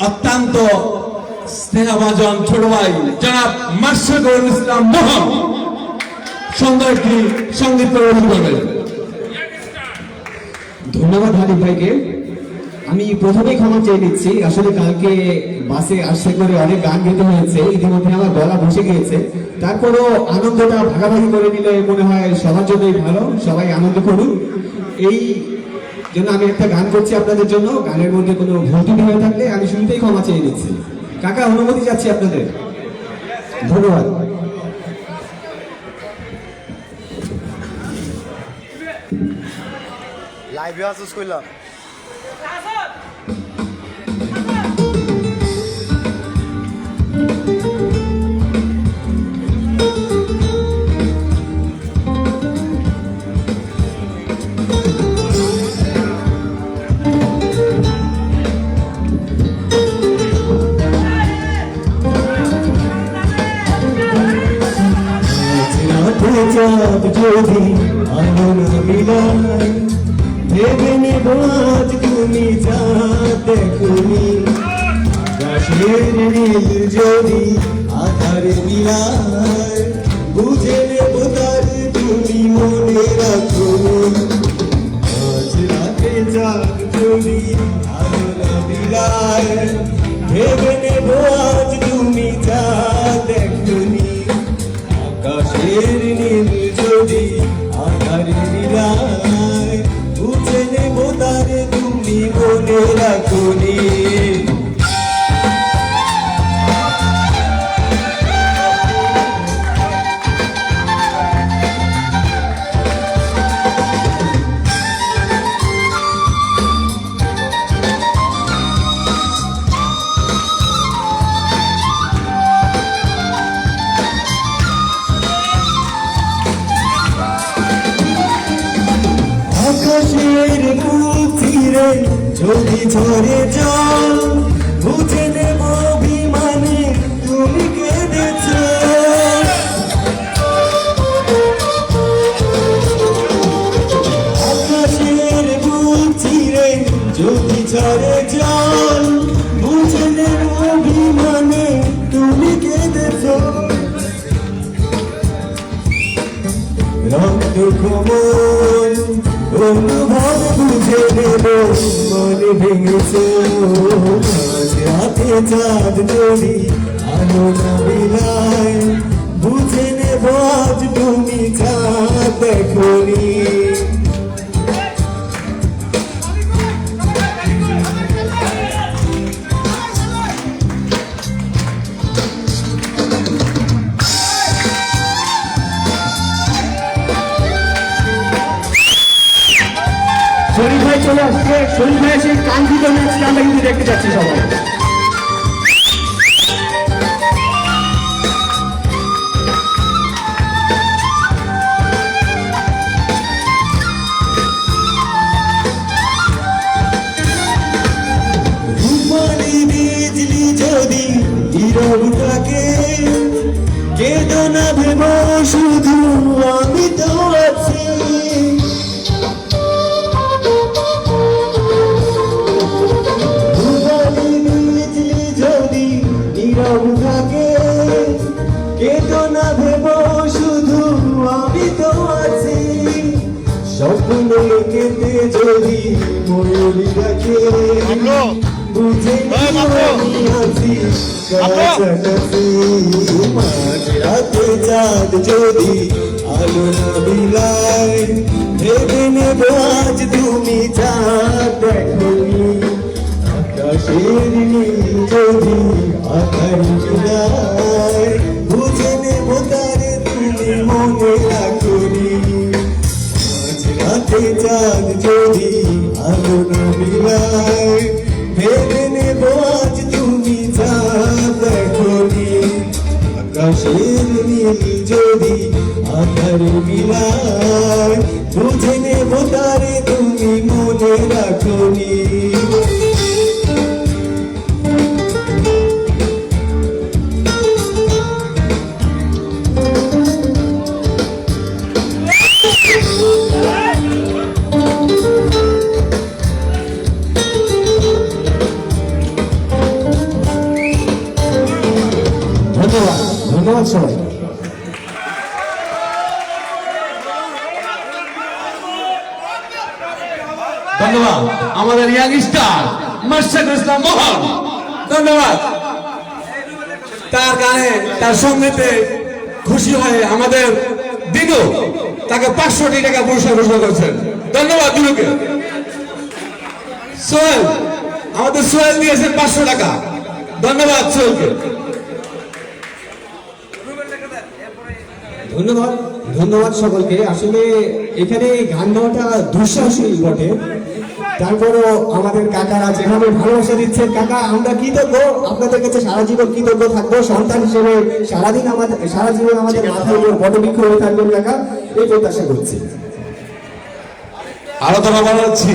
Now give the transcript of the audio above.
অত্যন্ত স্নেহভাজন ছোট ভাই জনাব মাশরুকুল ইসলাম মোহন সুন্দর একটি সঙ্গীত পরিবেশন করবেন। ধন্যবাদ হানিফ ভাইকে। আমি প্রথমেই ক্ষমা চেয়ে নিচ্ছি, আসলে কালকে বাসে আসতে করে অনেক গান গেতে হয়েছে, ইতিমধ্যে আমার গলা বসে গিয়েছে। তারপরও আনন্দটা ভাগাভাগি করে নিলে মনে হয় সবার জন্যই ভালো, সবাই আনন্দ করুন। এই জন্য আমি একটা গান করছি আপনাদের জন্য। গানের মধ্যে কোনো ভুল ত্রুটি হয়ে থাকলে আমি শুরুতেই ক্ষমা চেয়ে নিচ্ছি। কাকা, অনুমতি চাচ্ছি আপনাদের। ধন্যবাদ। লাইভে আসুস কইলাম যদি আনন্দ মিলাই ভেবে নেব আজ তুমি যা দেখুনি, আকাশের নীল যদি আধারে মিলাই বুঝে নেব তার তুমি মনে রাখুনি, আজ রাতে চাঁদ যদি আনন্দ মিলাই ভেবে নেব আজ তুমি যা দেখুনি, আকাশের নীল যদি আধারে মিলাই বুঝে নেব তার তুমি মনে রাখুনি। আকাশের বুক তীরে যদি ঝরে জল বুঝে নেব অভিমানে তুমি কেঁদেছ, আকাশের বুক তীরে যদি ঝরে জল বুঝে নেব অভিমানে তুমি কেঁদেছ, রক্ত কোমল অনুভব বুঝে নেব মনে ভেঙেছে, আজ রাতে চাঁদ যদি আলো না মিলাই বুঝে নেব আজ তুমি চাঁদ দেখোনি, শরীফ ভাই চলে আসছে। শরীফ ভাই সেই কাঙ্ক্ষিত ম্যাচটা আমরা কিন্তু দেখতে যাচ্ছি সবাই। রূপালি বিজলি যদি নীরব থাকে কেঁদো না ভেব শুধু আমি তো আছি, থাকে কেঁদো না ভেব শুধু আমি তো আছি, স্বপ্নে কেঁদে যদি ময়ূরী রাখে বুঝে আমি আছি কাছাকাছি, মাঝ রাতে চাঁদ যদি আলো না বিলাই ভেবে নেব আজ তুমি চাঁদ দেখোনি, আকাশের নীল যদি আধার মিলাই বুঝে নেব তার তুমি মনে রাখুনি, আজ রাতে চাঁদ যদি আলো না মিলাই ভেবে নেব আজ তুমি চাঁদ দেখোনি, আকাশের নীল যদি আধার মিলাই বুঝে নেব তার তুমি মনে রাখুনি। সবাই। ধন্যবাদ আমাদের ইয়াং স্টার মাশরাকুল ইসলাম মোহন। ধন্যবাদ। তার গানে তার সঙ্গীতে খুশি হয়ে আমাদের দিনু তাকে 500 টাকা পুরস্কার ঘোষণা করেছেন। ধন্যবাদ দিনুকে। সোহেল, আমাদের সোহেল দিয়েছেন 500 টাকা। ধন্যবাদ সোহেলকে। ধন্যবাদ, ধন্যবাদ সকলকে। আসলে এখানে গান গাওয়াটা দুঃসাহসী বটে, তারপরও আমাদের কাকারা যেভাবে ভালোবাসা দিচ্ছেন, কাকা আমরা কৃতজ্ঞ, আপনাদের কাছে সারা জীবন কৃতজ্ঞ থাকবো। সন্তান হিসেবে সারাদিন আমাদের, সারা জীবন আমাদের মাথার উপর বটবৃক্ষ হয়ে থাকবেন কাকা, এই প্রত্যাশা করছি। আরো তো বলা যাচ্ছি